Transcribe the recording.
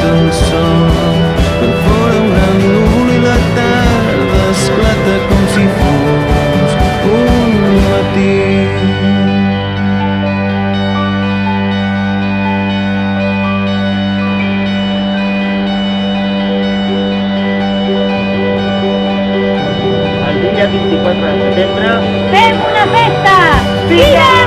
sota el sol. Per fora un gran núvol i la tarda esclata com si fos un matí. El dia 24 de setembre fem una festa! Vine!